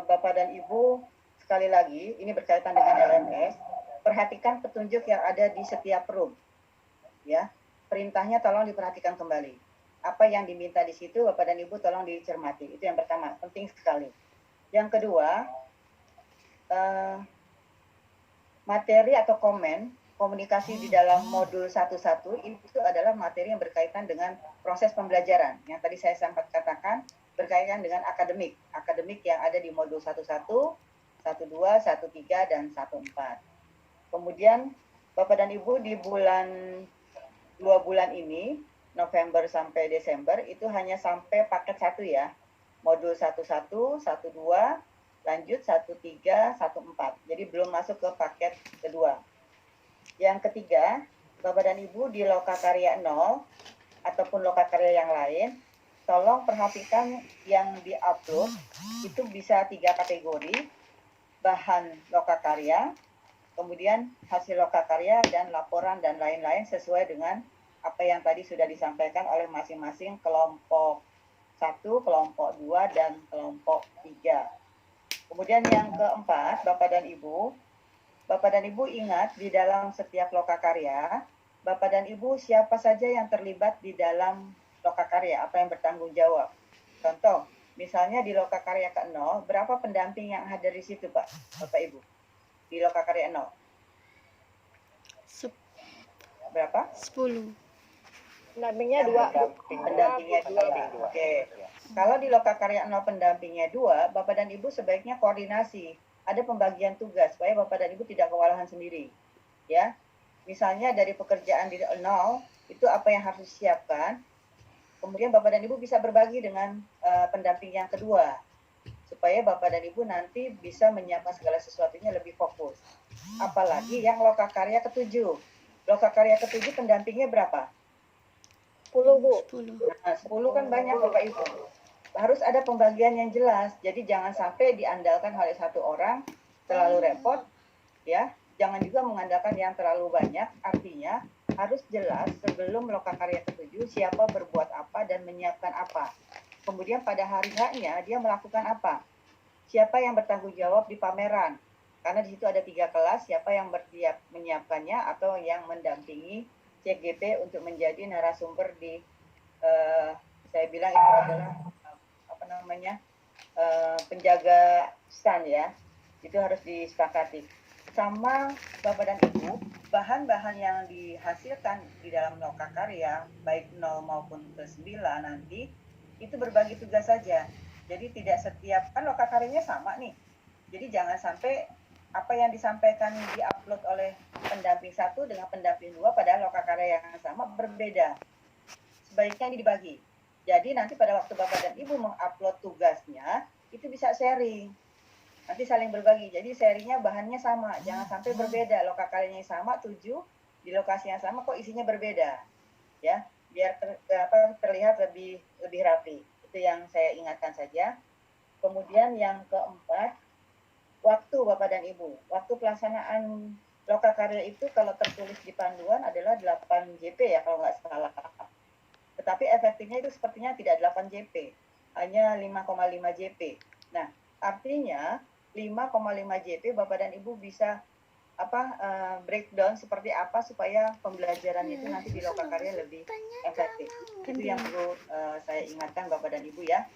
Bapak dan Ibu, sekali lagi, ini berkaitan dengan LMS, perhatikan petunjuk yang ada di setiap room. Ya, perintahnya tolong diperhatikan kembali. Apa yang diminta di situ, Bapak dan Ibu tolong dicermati. Itu yang pertama, penting sekali. Yang kedua, materi atau komunikasi di dalam modul 11 itu adalah materi yang berkaitan dengan proses pembelajaran. Yang tadi saya sempat katakan berkaitan dengan akademik yang ada di modul 11, 12, 13, dan 14. Kemudian Bapak dan Ibu di bulan 2 bulan ini, November sampai Desember, itu hanya sampai paket 1 ya. Modul 11, 12, lanjut 13, 14. Jadi belum masuk ke paket kedua. Yang ketiga, Bapak dan Ibu di Lokakarya 0 ataupun Lokakarya yang lain, tolong perhatikan yang di-upload itu bisa 3 kategori, bahan lokakarya, kemudian hasil lokakarya, dan laporan dan lain-lain sesuai dengan apa yang tadi sudah disampaikan oleh masing-masing kelompok 1, kelompok 2, dan kelompok 3. Kemudian yang keempat, Bapak dan Ibu ingat di dalam setiap lokakarya, Bapak dan Ibu siapa saja yang terlibat di dalam lokakarya, apa yang bertanggung jawab. Contoh, misalnya di lokakarya ke-0, berapa pendamping yang hadir di situ, Pak, Bapak Ibu? Di lokakarya 0. Berapa? 10. Pendampingnya 2. Pendampingnya 2. Oke. Kalau di lokakarya 0 pendampingnya 2, Bapak dan Ibu sebaiknya koordinasi. Ada pembagian tugas supaya Bapak dan Ibu tidak kewalahan sendiri. Ya. Misalnya dari pekerjaan di 0, itu apa yang harus disiapkan. Kemudian Bapak dan Ibu bisa berbagi dengan pendamping yang kedua. Supaya Bapak dan Ibu nanti bisa menyiapkan segala sesuatunya lebih fokus. Apalagi yang lokakarya ke-7. Lokakarya ke-7 pendampingnya berapa? 10, Bu. 10. Nah, 10 kan banyak Bapak Ibu. Harus ada pembagian yang jelas. Jadi jangan sampai diandalkan oleh satu orang terlalu repot, ya. Jangan juga mengandalkan yang terlalu banyak. Artinya harus jelas sebelum lokakarya ke-7 siapa berbuat apa dan menyiapkan apa. Kemudian pada hari H-nya dia melakukan apa. Siapa yang bertanggung jawab di pameran. Karena di situ ada 3 kelas, siapa yang menyiapkannya atau yang mendampingi CGP untuk menjadi narasumber di saya bilang itu adalah penjaga stand ya. Itu harus disepakati. Sama Bapak dan Ibu, bahan-bahan yang dihasilkan di dalam lokakarya, baik 0 maupun ke-9 nanti, itu berbagi tugas saja. Jadi tidak setiap, kan lokakaryanya sama nih. Jadi jangan sampai apa yang disampaikan di-upload oleh pendamping 1 dengan pendamping 2 padahal lokakarya yang sama berbeda. Sebaiknya ini dibagi. Jadi nanti pada waktu Bapak dan Ibu mengupload tugasnya, itu bisa sharing. Nanti saling berbagi. Jadi sharingnya bahannya sama, jangan sampai berbeda. Lokakaryanya sama 7, di lokasi yang sama kok isinya berbeda. Ya, biar terlihat lebih rapi. Itu yang saya ingatkan saja. Kemudian yang keempat, waktu Bapak dan Ibu. Waktu pelaksanaan lokakarya itu kalau tertulis di panduan adalah 8 JP ya kalau nggak salah. Tetapi efektifnya itu sepertinya tidak 8 JP, hanya 5,5 JP. Nah, artinya 5,5 JP Bapak dan Ibu bisa breakdown seperti apa supaya pembelajaran itu nanti di lokakarya lebih efektif. Itu yang perlu saya ingatkan Bapak dan Ibu ya.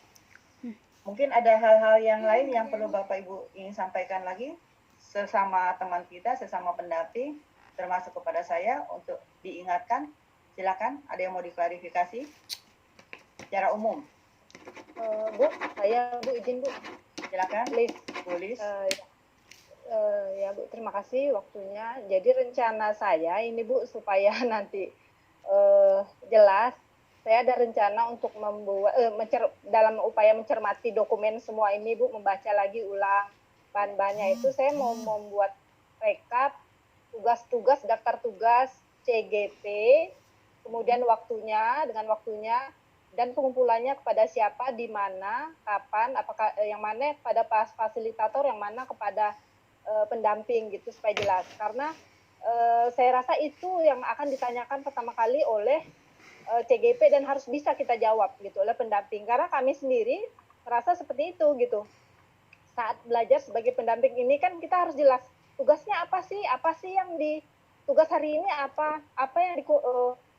Mungkin ada hal-hal yang lain yang perlu Bapak Ibu ingin sampaikan lagi sesama teman kita, sesama pendamping, termasuk kepada saya untuk diingatkan. Silakan, ada yang mau diklarifikasi secara umum? Bu, saya Bu izin Bu. Silakan. Tulis. Ya Bu, terima kasih waktunya. Jadi rencana saya ini Bu supaya nanti jelas. Saya ada rencana untuk membuat dalam upaya mencermati dokumen semua ini Bu, membaca lagi ulang bahan-bahannya itu. Saya mau membuat rekap tugas-tugas, daftar tugas CGP. Kemudian dengan waktunya dan pengumpulannya kepada siapa, di mana, kapan, apakah yang mana kepada fasilitator, yang mana kepada pendamping gitu supaya jelas. Karena saya rasa itu yang akan ditanyakan pertama kali oleh CGP dan harus bisa kita jawab gitu oleh pendamping. Karena kami sendiri merasa seperti itu gitu. saat belajar sebagai pendamping ini kan kita harus jelas tugasnya apa sih yang di tugas hari ini apa yang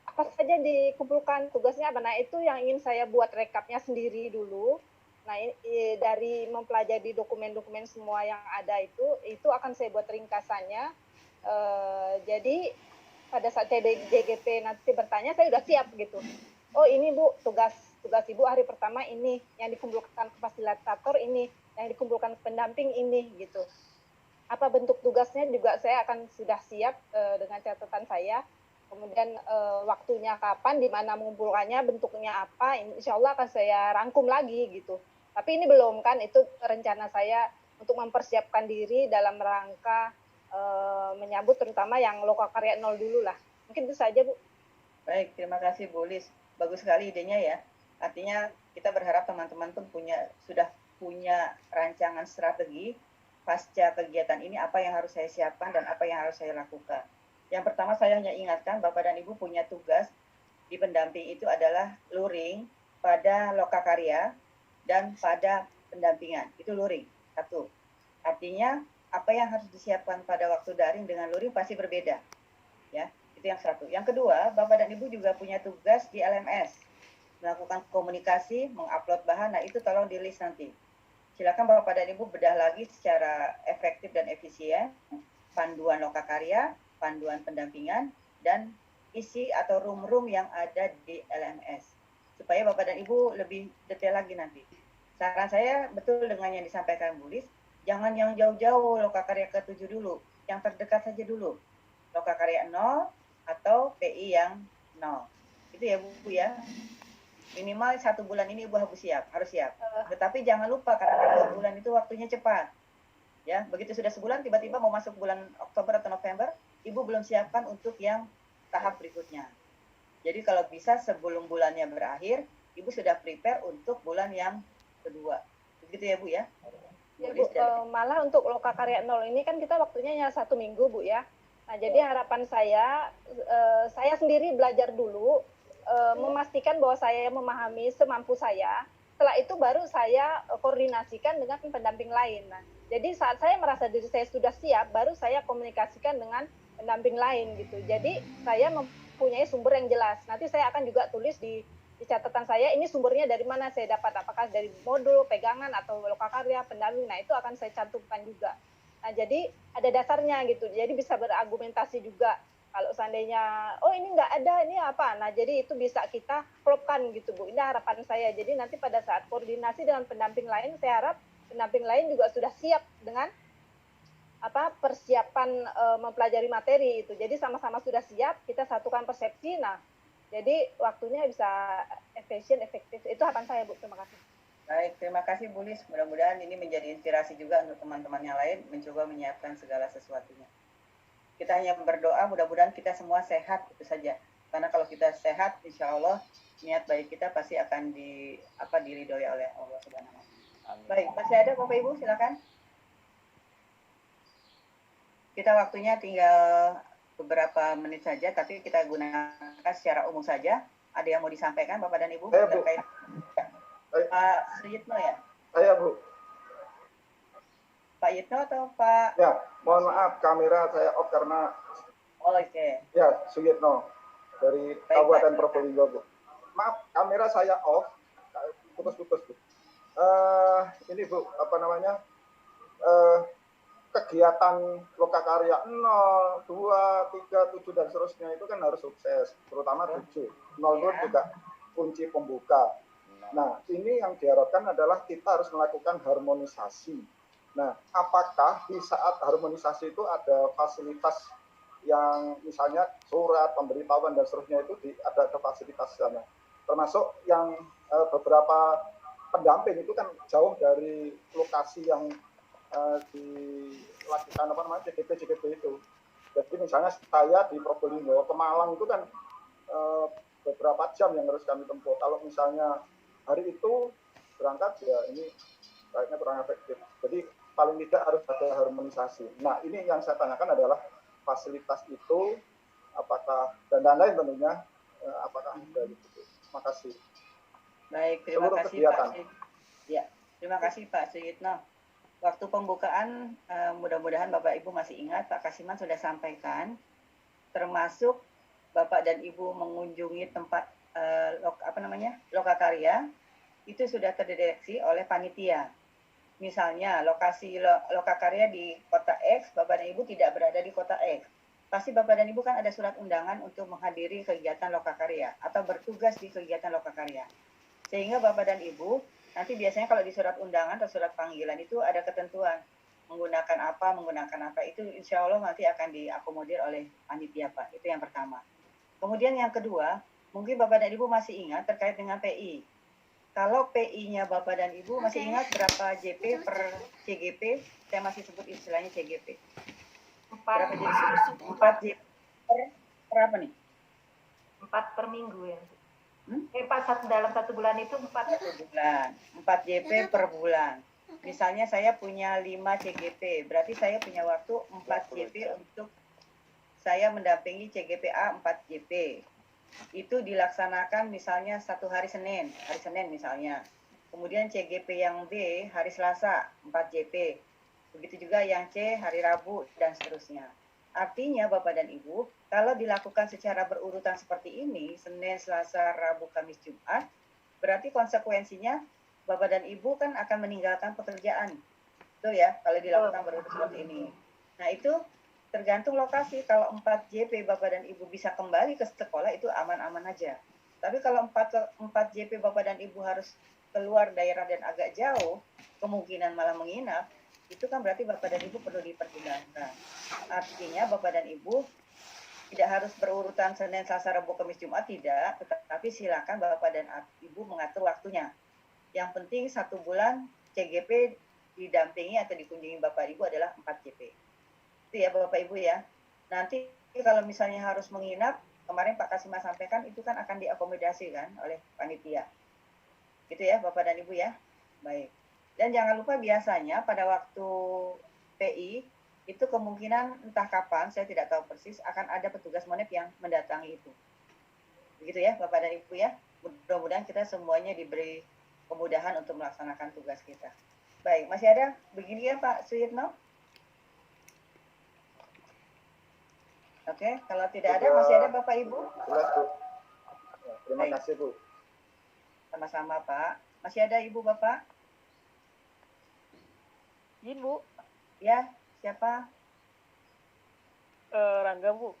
apa saja dikumpulkan tugasnya apa. Nah itu yang ingin saya buat rekapnya sendiri dulu. Nah dari mempelajari dokumen-dokumen semua yang ada itu akan saya buat ringkasannya. Jadi pada saat JGP nanti bertanya saya udah siap gitu. Oh ini Bu tugas Ibu hari pertama ini, yang dikumpulkan ke fasilitator ini, yang dikumpulkan ke pendamping ini gitu. Apa bentuk tugasnya juga saya akan sudah siap dengan catatan saya. Kemudian waktunya kapan, di mana mengumpulkannya, bentuknya apa, insya Allah akan saya rangkum lagi gitu. Tapi ini belum kan, itu rencana saya untuk mempersiapkan diri dalam rangka menyambut terutama yang Lokakarya 0 dulu lah. Mungkin itu saja Bu. Baik, terima kasih Bu Lis. Bagus sekali idenya ya. Artinya kita berharap teman-teman pun sudah punya rancangan strategi pasca kegiatan ini, apa yang harus saya siapkan dan apa yang harus saya lakukan. Yang pertama saya hanya ingatkan Bapak dan Ibu punya tugas di pendamping itu adalah luring pada lokakarya dan pada pendampingan. Itu luring, satu. Artinya apa yang harus disiapkan pada waktu daring dengan luring pasti berbeda. Ya, itu yang satu. Yang kedua, Bapak dan Ibu juga punya tugas di LMS. Melakukan komunikasi, mengupload bahan, nah itu tolong di list nanti. Silakan Bapak dan Ibu bedah lagi secara efektif dan efisien panduan lokakarya, panduan pendampingan, dan isi atau room-room yang ada di LMS. Supaya Bapak dan Ibu lebih detail lagi nanti. Saran saya betul dengan yang disampaikan Bu Lis, jangan yang jauh-jauh lokakarya ke-7 dulu, yang terdekat saja dulu. Lokakarya 0 atau PI yang 0. Itu ya Bu ya. Minimal 1 bulan ini Ibu harus siap. Tetapi jangan lupa karena 1 bulan itu waktunya cepat. Ya, begitu sudah sebulan tiba-tiba mau masuk bulan Oktober atau November, Ibu belum siapkan untuk yang tahap berikutnya. Jadi kalau bisa sebelum bulannya berakhir, Ibu sudah prepare untuk bulan yang kedua. Begitu ya Bu ya? Ya Bu, malah untuk Lokakarya 0 ini kan kita waktunya hanya 1 minggu Bu ya. Nah jadi harapan saya sendiri belajar dulu, memastikan bahwa saya memahami semampu saya. Setelah itu baru saya koordinasikan dengan pendamping lain. Nah, jadi saat saya merasa diri saya sudah siap, baru saya komunikasikan dengan pendamping lain gitu. Jadi saya mempunyai sumber yang jelas. Nanti saya akan juga tulis di catatan saya ini sumbernya dari mana saya dapat, apakah dari modul, pegangan, atau lokakarya, pendamping. Nah itu akan saya cantumkan juga. Nah jadi ada dasarnya gitu. Jadi bisa berargumentasi juga. Kalau seandainya, oh ini nggak ada, ini apa? Nah, jadi itu bisa kita klopkan gitu, Bu. Ini harapan saya. Jadi nanti pada saat koordinasi dengan pendamping lain, saya harap pendamping lain juga sudah siap dengan persiapan mempelajari materi itu. Jadi sama-sama sudah siap, kita satukan persepsi. Nah, jadi waktunya bisa efisien, efektif. Itu harapan saya, Bu. Terima kasih. Baik, terima kasih Bu Lis. Mudah-mudahan ini menjadi inspirasi juga untuk teman-teman yang lain mencoba menyiapkan segala sesuatunya. Kita hanya berdoa mudah-mudahan kita semua sehat, itu saja. Karena kalau kita sehat, insya Allah niat baik kita pasti akan diridhoi oleh Allah Subhanahu wa Ta'ala. Baik, masih ada Bapak Ibu, silakan. Kita waktunya tinggal beberapa menit saja, tapi kita gunakan secara umum saja. Ada yang mau disampaikan Bapak dan Ibu terkait Pak Suyitno ya? Saya Bu. Pak Yitno atau Pak? Ya, mohon maaf kamera saya off karena. Oh, oke. Okay. Ya, Suyitno dari Kabupaten Probolinggo Bu. Maaf, kamera saya off, putus-putus Bu. Ini Bu, apa namanya? Kegiatan Lokakarya 0, 2, 3, 7 dan seterusnya itu kan harus sukses, terutama 7. 0 itu juga kunci pembuka. Nah, ini yang diharapkan adalah kita harus melakukan harmonisasi. Nah, apakah di saat harmonisasi itu ada fasilitas yang misalnya surat, pemberitahuan dan seterusnya itu ada fasilitas sana. Termasuk yang beberapa pendamping itu kan jauh dari lokasi yang dilakukan JGP itu. Jadi misalnya saya di Probolinggo ke Malang itu kan beberapa jam yang harus kami tempuh. Kalau misalnya hari itu berangkat ya ini kayaknya kurang efektif. Jadi paling tidak harus ada harmonisasi. Nah ini yang saya tanyakan adalah fasilitas itu apakah dan lain-lain tentunya apakah ada gitu. Terima kasih. Baik, terima kasih Pak. Ya, terima kasih Pak Suyitno. waktu pembukaan mudah-mudahan Bapak Ibu masih ingat Pak Kasiman sudah sampaikan, termasuk Bapak dan Ibu mengunjungi tempat lokakarya itu sudah terdeteksi oleh panitia. Misalnya lokasi lokakarya di kota X, Bapak dan Ibu tidak berada di kota X. Pasti Bapak dan Ibu kan ada surat undangan untuk menghadiri kegiatan lokakarya atau bertugas di kegiatan lokakarya. Sehingga Bapak dan Ibu nanti biasanya kalau di surat undangan atau surat panggilan itu ada ketentuan menggunakan apa itu insya Allah nanti akan diakomodir oleh panitia Pak. Itu yang pertama. Kemudian yang kedua, mungkin Bapak dan Ibu masih ingat terkait dengan PI. Kalau PI-nya Bapak dan Ibu masih ingat berapa JP per CGP? Saya masih sebut istilahnya CGP. 4 JP per apa nih? 4 per minggu ya. 4 dalam 1 bulan itu 4 bulan. 4 JP per bulan. Misalnya saya punya 5 CGP, berarti saya punya waktu 4 JP untuk saya mendampingi CGPA 4 JP. Itu dilaksanakan misalnya satu hari Senin misalnya. Kemudian CGP yang B hari Selasa 4 JP. Begitu juga yang C hari Rabu dan seterusnya. Artinya Bapak dan Ibu, kalau dilakukan secara berurutan seperti ini, Senin, Selasa, Rabu, Kamis, Jumat, berarti konsekuensinya Bapak dan Ibu kan akan meninggalkan pekerjaan. Itu ya, kalau dilakukan berurutan seperti ini. Nah itu tergantung lokasi. Kalau 4 JP Bapak dan Ibu bisa kembali ke sekolah itu aman-aman aja. Tapi kalau 4 JP Bapak dan Ibu harus keluar daerah dan agak jauh, kemungkinan malah menginap, itu kan berarti Bapak dan Ibu perlu dipertimbangkan. Artinya Bapak dan Ibu tidak harus berurutan Senin, Selasa, Rabu, Kamis, Jumat, tidak. Tetapi silakan Bapak dan Ibu mengatur waktunya. Yang penting 1 bulan CGP didampingi atau dikunjungi Bapak Ibu adalah 4 JP. Itu ya Bapak Ibu ya. Nanti kalau misalnya harus menginap, kemarin Pak Kasima sampaikan itu kan akan diakomodasi kan oleh panitia. Gitu ya Bapak dan Ibu ya. Baik. Dan jangan lupa biasanya pada waktu PI itu kemungkinan entah kapan, saya tidak tahu persis, akan ada petugas Monep yang mendatangi itu. Begitu ya Bapak dan Ibu ya. Mudah-mudahan kita semuanya diberi kemudahan untuk melaksanakan tugas kita. Baik, masih ada begini ya Pak Suyitno? Oke, kalau tidak ada, masih ada Bapak Ibu? Jelas, Bu. Terima kasih, Bu. Sama-sama Pak. Masih ada Ibu Bapak? Izin Bu. Ya, siapa? Rangga Bu.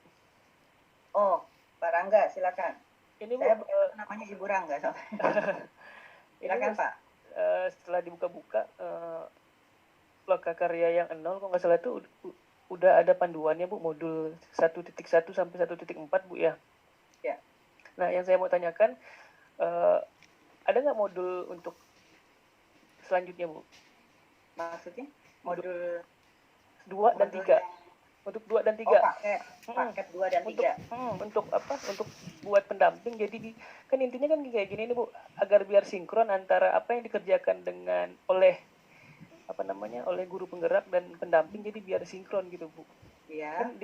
Oh, Pak Rangga, silakan. Ini Bu. Saya namanya Ibu Rangga. Silakan Pak. Setelah dibuka-buka, lokakarya yang 0 kalau nggak salah itu udah ada panduannya Bu, modul 1.1 sampai 1.4 Bu ya. Ya. Nah yang saya mau tanyakan, ada nggak modul untuk selanjutnya Bu? Maksudnya modul 2 dan 3. Untuk 2 dan 3. Oh, paket 2 dan 3. Untuk apa? Untuk buat pendamping. Jadi kan intinya kan kayak gini nih Bu, agar biar sinkron antara apa yang dikerjakan dengan oleh guru penggerak dan pendamping, jadi biar sinkron gitu Bu. Iya. Kan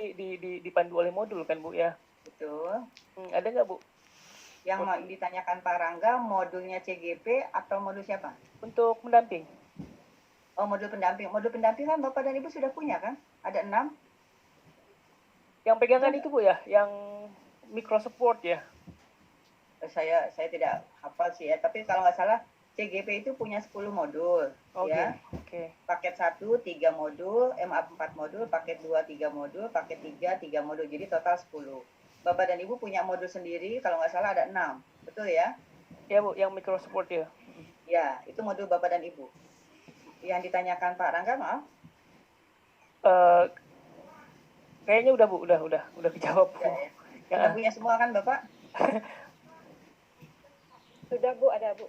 dipandu oleh modul kan Bu ya. Betul. Ada nggak Bu? Yang mau ditanyakan Pak Rangga, modulnya CGP atau modul siapa? Untuk pendamping. Oh, modul pendamping. Modul pendamping kan Bapak dan Ibu sudah punya kan? Ada 6. Yang pegangan itu Bu ya, yang micro support ya. Saya tidak hafal sih ya, tapi kalau nggak salah CGP itu punya 10 modul. Ya. Oke. Paket 1 3 modul, MA 4 modul, paket 2 3 modul, paket 3 3 modul. Jadi total 10. Bapak dan Ibu punya modul sendiri, kalau nggak salah ada 6. Betul ya? Ya Bu, yang micro support ya. Ya, itu modul Bapak dan Ibu. Yang ditanyakan Pak Rangga, maaf. Kayaknya udah Bu, udah dijawab. Ya. Sudah punya semua kan Bapak? Sudah Bu, ada Bu.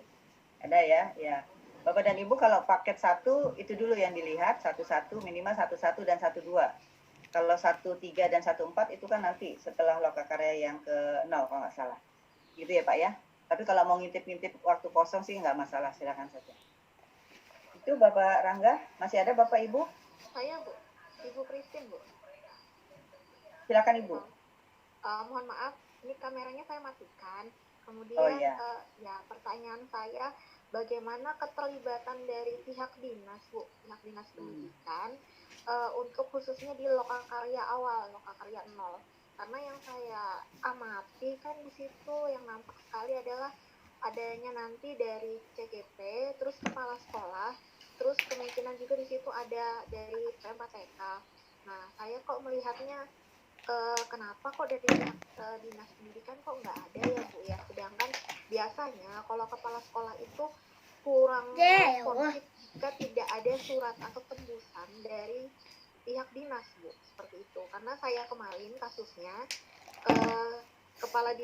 Ada ya, ya. Bapak dan Ibu kalau paket 1 itu dulu yang dilihat, 11 minimal 11 dan 12. Kalau 13 dan 14 itu kan nanti setelah lokakarya yang ke 0 kalau nggak salah. Gitu ya Pak ya. Tapi kalau mau ngintip-ngintip waktu kosong sih nggak masalah, silakan saja. Itu Bapak Rangga, masih ada Bapak Ibu? Saya Bu, Ibu Christine Bu. Silakan Ibu. Mohon maaf, ini kameranya saya matikan. Kemudian Oh, iya. Ya pertanyaan saya bagaimana keterlibatan dari pihak dinas Bu, pihak dinas pendidikan untuk khususnya di lokakarya awal, lokakarya 0. Karena yang saya amati kan di situ yang nampak sekali adalah adanya nanti dari CGP, terus kepala sekolah, terus kemungkinan juga di situ ada dari PMK. Nah, saya kok melihatnya kenapa kok dari pihak dinas pendidikan kok nggak ada ya Bu ya, sedangkan biasanya kalau kepala sekolah itu kurang responsif jika tidak ada surat atau tembusan dari pihak dinas Bu, seperti itu. Karena saya kemarin kasusnya kepala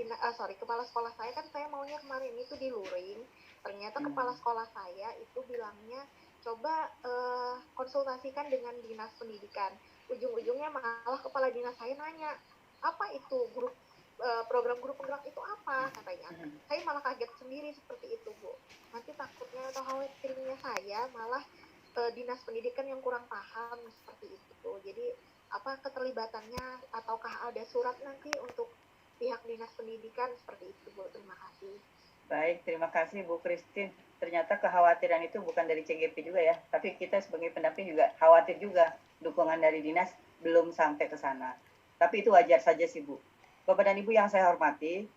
sekolah saya kan, saya maunya kemarin itu di luring, ternyata kepala sekolah saya itu bilangnya coba konsultasikan dengan dinas pendidikan. Ujung-ujungnya malah kepala dinas saya nanya, apa itu grup program guru penggerak itu apa, katanya. Saya malah kaget sendiri seperti itu Bu. Nanti takutnya atau khawatirnya saya malah dinas pendidikan yang kurang paham seperti itu. Jadi apa keterlibatannya, ataukah ada surat nanti untuk pihak dinas pendidikan seperti itu Bu. Terima kasih. Baik, terima kasih Bu Christine. Ternyata kekhawatiran itu bukan dari CGP juga ya, tapi kita sebagai pendamping juga khawatir juga dukungan dari dinas belum sampai ke sana. Tapi itu wajar saja sih Bu. Bapak dan Ibu yang saya hormati,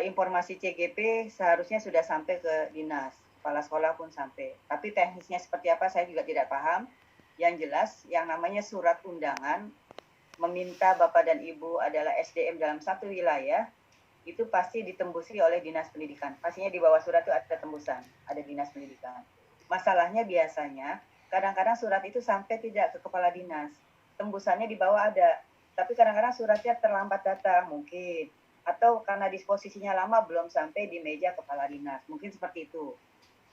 informasi CGP seharusnya sudah sampai ke dinas, kepala sekolah pun sampai. Tapi teknisnya seperti apa saya juga tidak paham. Yang jelas, yang namanya surat undangan meminta Bapak dan Ibu adalah SDM dalam satu wilayah, itu pasti ditembusi oleh dinas pendidikan. Pastinya di bawah surat itu ada tembusan, ada dinas pendidikan. Masalahnya biasanya, kadang-kadang surat itu sampai tidak ke kepala dinas. Tembusannya di bawah ada, tapi kadang-kadang suratnya terlambat datang mungkin. Atau karena disposisinya lama belum sampai di meja kepala dinas. Mungkin seperti itu.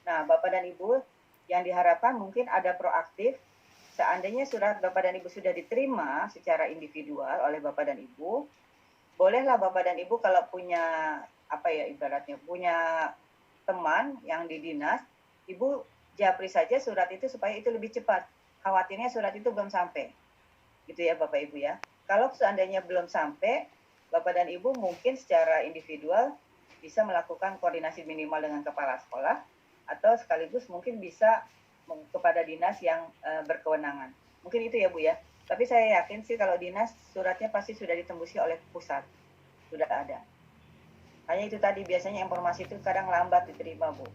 Nah, Bapak dan Ibu yang diharapkan mungkin ada proaktif. Seandainya surat Bapak dan Ibu sudah diterima secara individual oleh Bapak dan Ibu, bolehlah Bapak dan Ibu kalau punya ibaratnya punya teman yang di dinas, Ibu japri saja surat itu supaya itu lebih cepat. Khawatirnya surat itu belum sampai. Gitu ya Bapak Ibu ya. Kalau seandainya belum sampai, Bapak dan Ibu mungkin secara individual bisa melakukan koordinasi minimal dengan kepala sekolah, atau sekaligus mungkin bisa kepada dinas yang berkewenangan. Mungkin itu ya Bu ya. Tapi saya yakin sih kalau dinas suratnya pasti sudah ditembusi oleh pusat. Sudah ada. Hanya itu tadi, biasanya informasi itu kadang lambat diterima Bu.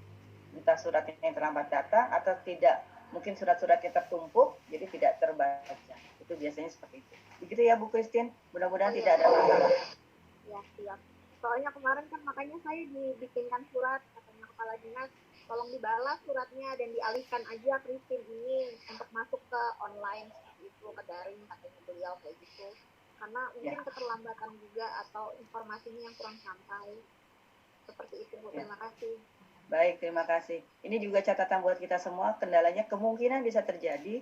Entah suratnya yang terlambat datang atau tidak. Mungkin surat-suratnya tertumpuk jadi tidak terbaca. Itu biasanya seperti itu. Begitu ya Bu Christine. Mudah-mudahan tidak ada masalah. Ya, siap. Soalnya kemarin kan makanya saya dibikinkan surat, katanya kepala dinas, tolong dibalas suratnya dan dialihkan aja Christine ini untuk masuk ke online seperti itu, ke daring, katanya beliau kayak gitu. Karena mungkin keterlambatan juga atau informasinya yang kurang sampai. Seperti itu Bu, terima kasih. Baik, terima kasih. Ini juga catatan buat kita semua, kendalanya kemungkinan bisa terjadi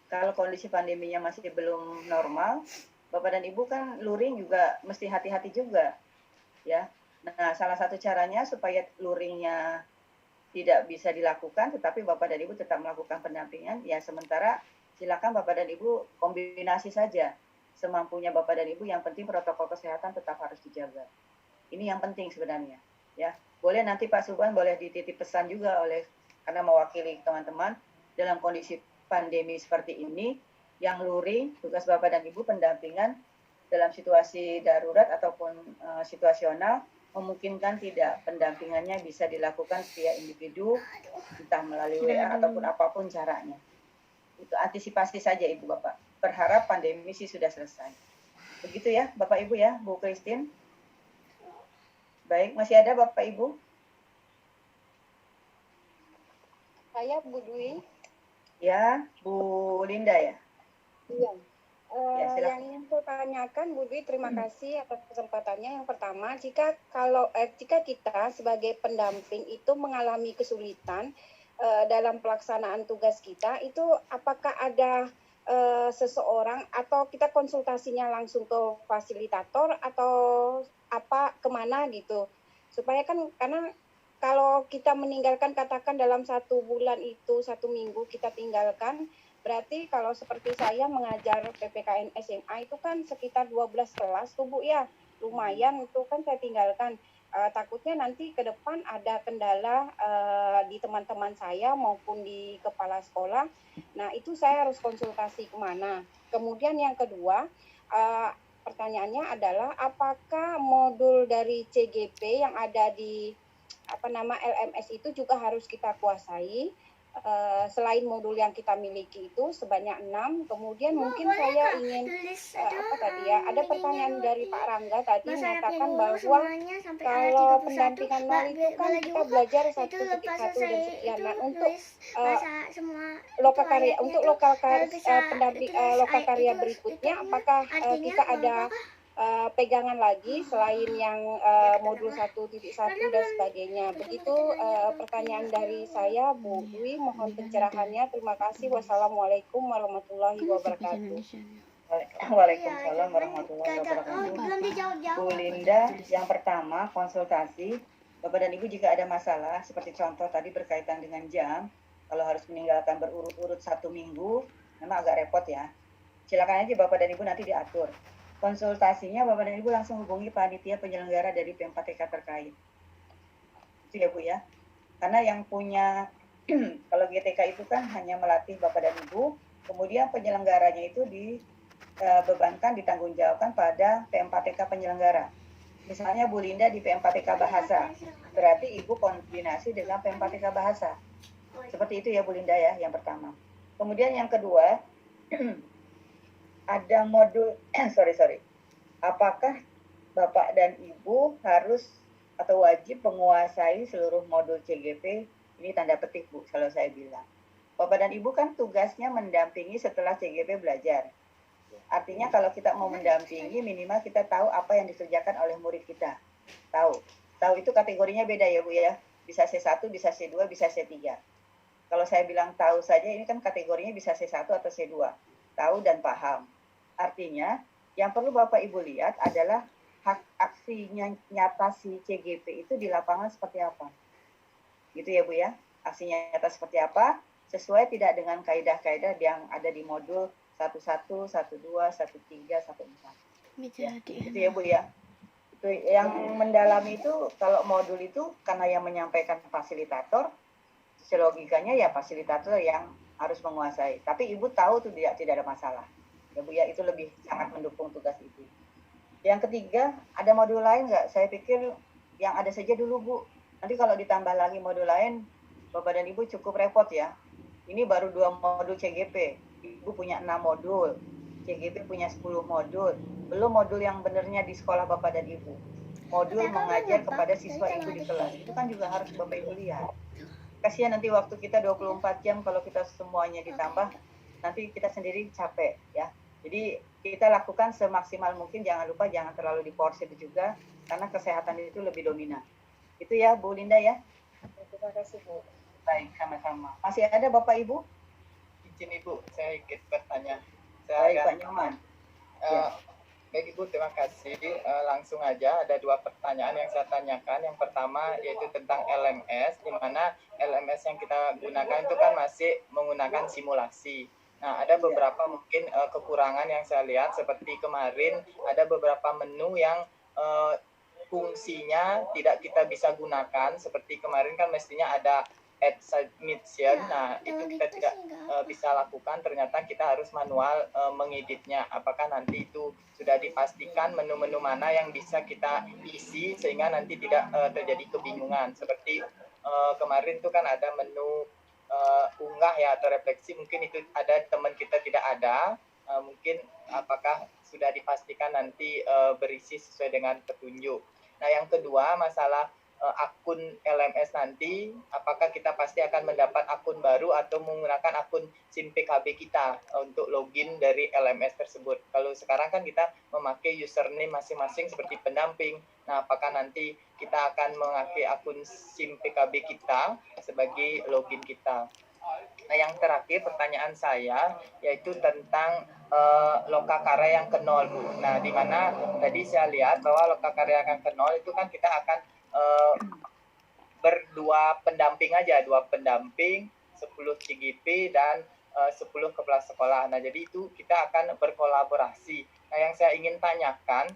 kalau kondisi pandeminya masih belum normal. Bapak dan Ibu kan luring juga mesti hati-hati juga. Ya. Nah, salah satu caranya supaya luringnya tidak bisa dilakukan, tetapi Bapak dan Ibu tetap melakukan pendampingan, ya sementara silakan Bapak dan Ibu kombinasi saja semampunya Bapak dan Ibu, yang penting protokol kesehatan tetap harus dijaga. Ini yang penting sebenarnya. Ya, boleh nanti Pak Subhan boleh dititip pesan juga karena mewakili teman-teman dalam kondisi pandemi seperti ini, yang luring, tugas Bapak dan Ibu pendampingan dalam situasi darurat ataupun situasional, memungkinkan tidak pendampingannya bisa dilakukan via individu, entah melalui WA ataupun apapun caranya. Itu antisipasi saja Ibu Bapak. Berharap pandemi sih sudah selesai. Begitu ya Bapak Ibu ya, Bu Christine. Baik, masih ada Bapak Ibu? Saya Bu Dwi. Ya, Bu Linda ya? Iya. Ya, yang ingin saya tanyakan Bu Dwi, terima kasih atas kesempatannya. Yang pertama, jika kita sebagai pendamping itu mengalami kesulitan dalam pelaksanaan tugas kita, itu apakah ada seseorang atau kita konsultasinya langsung ke fasilitator atau kemana gitu, supaya kan, karena kalau kita meninggalkan, katakan dalam 1 bulan itu 1 minggu kita tinggalkan, berarti kalau seperti saya mengajar PPKN SMA itu kan sekitar 12 kelas tuh Bu ya, lumayan itu kan saya tinggalkan. takutnya nanti ke depan ada kendala di teman-teman saya maupun di kepala sekolah. Nah, itu saya harus konsultasi kemana. Kemudian yang kedua, pertanyaannya adalah apakah modul dari CGP yang ada di LMS itu juga harus kita kuasai? Selain modul yang kita miliki itu sebanyak 6, kemudian mungkin saya ingin ada pertanyaan dari Pak Rangga tadi menyatakan bahwa kalau pendampingan nol itu kan kita belajar 1.1 dan sekian. Nah, untuk lokakarya lokakarya berikutnya apakah kita ada pegangan lagi selain yang modul 1.1 dan sebagainya. Begitu pertanyaan dari saya, Bu Dwi. Mohon pencerahannya. Terima kasih. Wassalamualaikum warahmatullahi wabarakatuh. Waalaikumsalam warahmatullahi wabarakatuh. Bu Linda, yang pertama konsultasi. Bapak dan Ibu jika ada masalah, seperti contoh tadi berkaitan dengan jam, kalau harus meninggalkan berurut-urut 1 minggu, memang agak repot ya. Silakan aja Bapak dan Ibu nanti diatur. Konsultasinya Bapak dan Ibu langsung hubungi panitia penyelenggara dari P4TK terkait. Itu ya Bu ya. Karena yang punya kalau GTK itu kan hanya melatih Bapak dan Ibu, kemudian penyelenggaranya itu dibebankan, ditanggungjawabkan pada P4TK penyelenggara. Misalnya Bu Linda di P4TK bahasa, berarti Ibu koordinasi dengan P4TK bahasa. Seperti itu ya Bu Linda ya, yang pertama. Kemudian yang kedua, ada modul, apakah Bapak dan Ibu harus atau wajib menguasai seluruh modul CGP? Ini tanda petik Bu, kalau saya bilang. Bapak dan Ibu kan tugasnya mendampingi setelah CGP belajar. Artinya kalau kita mau mendampingi, minimal kita tahu apa yang dikerjakan oleh murid kita. Tahu itu kategorinya beda ya Bu ya. Bisa C1, bisa C2, bisa C3. Kalau saya bilang tahu saja, ini kan kategorinya bisa C1 atau C2. Tahu dan paham. Artinya, yang perlu Bapak Ibu lihat adalah hak aksinya nyata si CGP itu di lapangan seperti apa. Gitu ya Bu ya. Aksinya nyata seperti apa, sesuai tidak dengan kaidah-kaidah yang ada di modul 11, 12, 13, 14. Ya, itu ya Bu ya. Itu yang mendalami itu, kalau modul itu karena yang menyampaikan fasilitator, logikanya ya fasilitator yang harus menguasai. Tapi Ibu tahu tuh tidak ada masalah. Ya Bu ya, itu lebih sangat mendukung tugas Ibu. Yang ketiga, ada modul lain nggak? Saya pikir yang ada saja dulu Bu. Nanti kalau ditambah lagi modul lain, Bapak dan Ibu cukup repot ya. Ini baru 2 modul CGP. Ibu punya 6 modul. CGP punya 10 modul. Belum modul yang benernya di sekolah Bapak dan Ibu. Modul mengajar kepada siswa Ibu di kelas. Itu kan juga harus Bapak Ibu lihat. Kasihan nanti waktu kita 24 jam kalau kita semuanya ditambah, nanti kita sendiri capek ya. Jadi kita lakukan semaksimal mungkin, jangan lupa jangan terlalu diporsir juga, karena kesehatan itu lebih dominan. Itu ya Bu Linda ya. Terima kasih Bu. Baik, sama-sama. Masih ada Bapak Ibu? Izin Ibu, saya ikut bertanya. Baik Pak Nyoman. Baik Ibu, terima kasih. Langsung aja ada 2 pertanyaan yang saya tanyakan. Yang pertama yaitu tentang LMS, di mana LMS yang kita gunakan itu kan masih menggunakan simulasi. Nah, ada beberapa mungkin kekurangan yang saya lihat, seperti kemarin ada beberapa menu yang fungsinya tidak kita bisa gunakan, seperti kemarin kan mestinya ada add submission. Nah, itu kita tidak bisa lakukan, ternyata kita harus manual mengeditnya. Apakah nanti itu sudah dipastikan menu-menu mana yang bisa kita isi sehingga nanti tidak terjadi kebingungan. Seperti kemarin itu kan ada menu unggah ya atau refleksi, mungkin itu ada teman kita tidak ada, mungkin apakah sudah dipastikan nanti berisi sesuai dengan petunjuk. Nah, yang kedua masalah akun LMS nanti, apakah kita pasti akan mendapat akun baru atau menggunakan akun SIM PKB kita untuk login dari LMS tersebut. Kalau sekarang kan kita memakai username masing-masing seperti pendamping. Nah, apakah nanti kita akan memakai akun SIM PKB kita sebagai login kita. Nah, yang terakhir pertanyaan saya yaitu tentang lokakarya yang ke-0 Bu. Nah, di mana tadi saya lihat bahwa lokakarya yang ke-0 itu kan kita akan berdua pendamping aja, 2 pendamping, 10 CGP dan 10 kepala sekolah. Nah, jadi itu kita akan berkolaborasi. Nah, yang saya ingin tanyakan,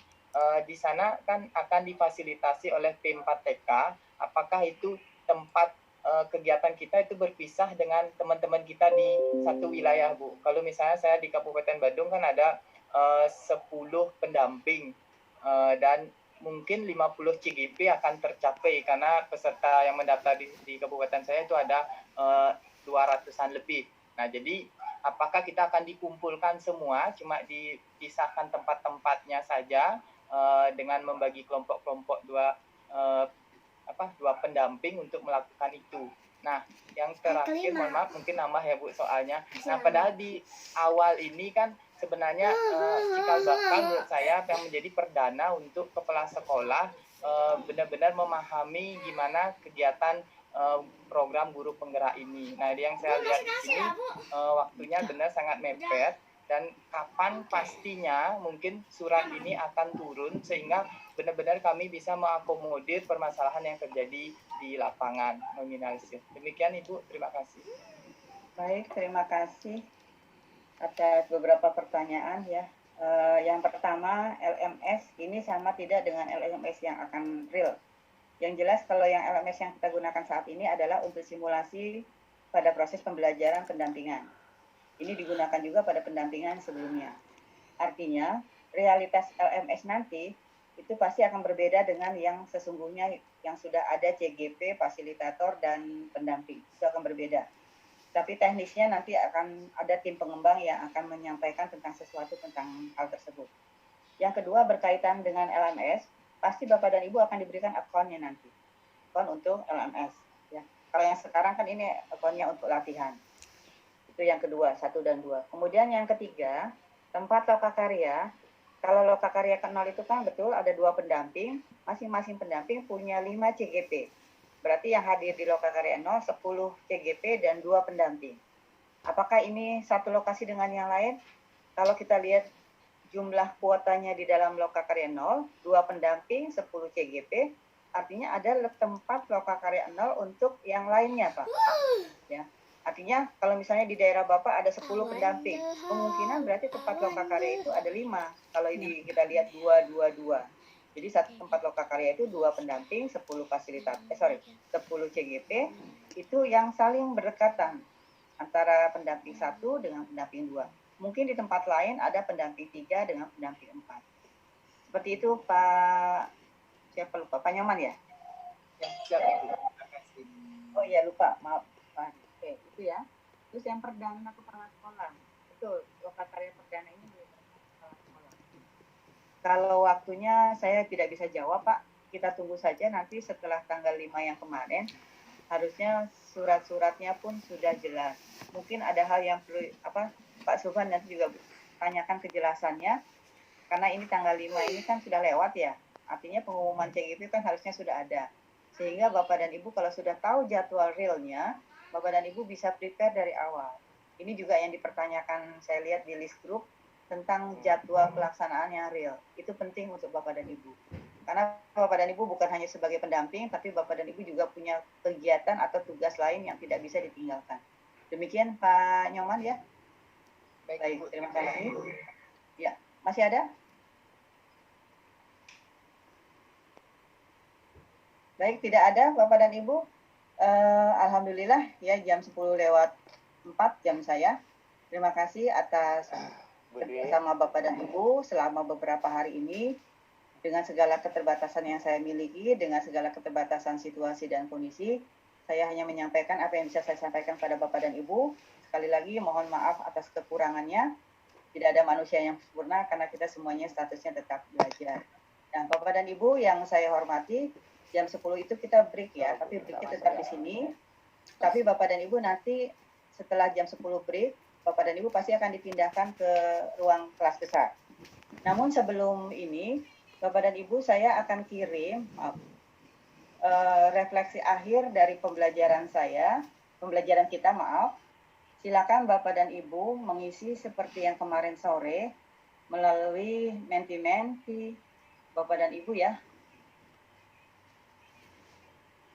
di sana kan akan difasilitasi oleh P4TK, apakah itu tempat kegiatan kita itu berpisah dengan teman-teman kita di satu wilayah, Bu. Kalau misalnya saya di Kabupaten Badung kan ada 10 pendamping dan mungkin 50 CGP akan tercapai karena peserta yang mendaftar di kabupaten saya itu ada 200-an lebih. Nah, jadi apakah kita akan dikumpulkan semua, cuma dipisahkan tempat-tempatnya saja dengan membagi kelompok-kelompok dua pendamping untuk melakukan itu. Nah, yang terakhir, mohon maaf mungkin nambah ya Bu soalnya. Nah, padahal di awal ini kan sebenarnya cikal bakal menurut saya yang menjadi perdana untuk kepala sekolah benar-benar memahami gimana kegiatan program guru penggerak ini. Nah, yang saya lihat di sini waktunya benar sangat mepet, dan kapan pastinya mungkin surat ini akan turun sehingga benar-benar kami bisa mengakomodir permasalahan yang terjadi di lapangan nominalisir. Demikian Ibu, terima kasih. Baik, terima kasih atas beberapa pertanyaan ya. Yang pertama, LMS ini sama tidak dengan LMS yang akan real? Yang jelas kalau yang LMS yang kita gunakan saat ini adalah untuk simulasi pada proses pembelajaran pendampingan. Ini digunakan juga pada pendampingan sebelumnya. Artinya, realitas LMS nanti itu pasti akan berbeda dengan yang sesungguhnya yang sudah ada CGP, fasilitator, dan pendamping. Itu akan berbeda. Tapi teknisnya nanti akan ada tim pengembang yang akan menyampaikan tentang sesuatu tentang hal tersebut. Yang kedua, berkaitan dengan LMS, pasti Bapak dan Ibu akan diberikan akunnya nanti. Akun untuk LMS. Ya. Kalau yang sekarang kan ini akunnya untuk latihan. Itu yang kedua, 1 dan 2. Kemudian yang ketiga, tempat lokakarya. Kalau lokakarya ke 0 itu kan betul ada 2 pendamping, masing-masing pendamping punya 5 CGP. Berarti yang hadir di lokakarya 0, 10 CGP dan 2 pendamping. Apakah ini satu lokasi dengan yang lain? Kalau kita lihat jumlah kuotanya di dalam lokakarya 0, 2 pendamping, 10 CGP, artinya ada tempat lokakarya 0 untuk yang lainnya, Pak. Ya. Artinya kalau misalnya di daerah Bapak ada 10 pendamping, kemungkinan berarti tempat lokakarya itu ada 5. Kalau ini kita lihat 2, 2, 2. Jadi satu tempat lokakarya itu 2 pendamping, 10 10 CGP, itu yang saling berdekatan antara pendamping 1 dengan pendamping 2. Mungkin di tempat lain ada pendamping 3 dengan pendamping 4. Seperti itu Pak, siapa lupa, Pak Nyoman ya? Ya, siap Ibu. Terima kasih. Oh iya lupa, maaf. Oke, itu ya. Terus yang perdana kepala sekolah. Betul, lokakarya perdana ini kepala sekolah. Kalau waktunya saya tidak bisa jawab, Pak. Kita tunggu saja nanti setelah tanggal 5 yang kemarin. Harusnya surat-suratnya pun sudah jelas. Mungkin ada hal yang perlu Pak Sufan nanti juga tanyakan kejelasannya. Karena ini tanggal 5 ini kan sudah lewat ya. Artinya pengumuman CGP kan harusnya sudah ada. Sehingga Bapak dan Ibu kalau sudah tahu jadwal realnya, Bapak dan Ibu bisa prepare dari awal. Ini juga yang dipertanyakan saya lihat di list group tentang jadwal pelaksanaan yang real. Itu penting untuk Bapak dan Ibu. Karena Bapak dan Ibu bukan hanya sebagai pendamping, tapi Bapak dan Ibu juga punya kegiatan atau tugas lain yang tidak bisa ditinggalkan. Demikian Pak Nyoman ya. Baik, terima kasih. Ya, masih ada? Baik, tidak ada Bapak dan Ibu. Alhamdulillah ya jam 10 lewat 4 jam saya. Terima kasih atas kerjasama Bapak dan Ibu selama beberapa hari ini dengan segala keterbatasan yang saya miliki, dengan segala keterbatasan situasi dan kondisi. Saya hanya menyampaikan apa yang bisa saya sampaikan pada Bapak dan Ibu. Sekali lagi mohon maaf atas kekurangannya. Tidak ada manusia yang sempurna karena kita semuanya statusnya tetap belajar. Nah, Bapak dan Ibu yang saya hormati, jam 10 itu kita break ya, tapi breaknya tetap di sini. Tapi Bapak dan Ibu nanti setelah jam 10 break, Bapak dan Ibu pasti akan dipindahkan ke ruang kelas besar. Namun sebelum ini, Bapak dan Ibu saya akan kirim refleksi akhir dari pembelajaran kita. Silakan Bapak dan Ibu mengisi seperti yang kemarin sore melalui menti-menti Bapak dan Ibu ya.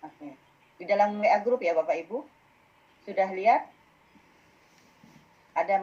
Oke. Di dalam WA grup ya Bapak Ibu. Sudah lihat? Ada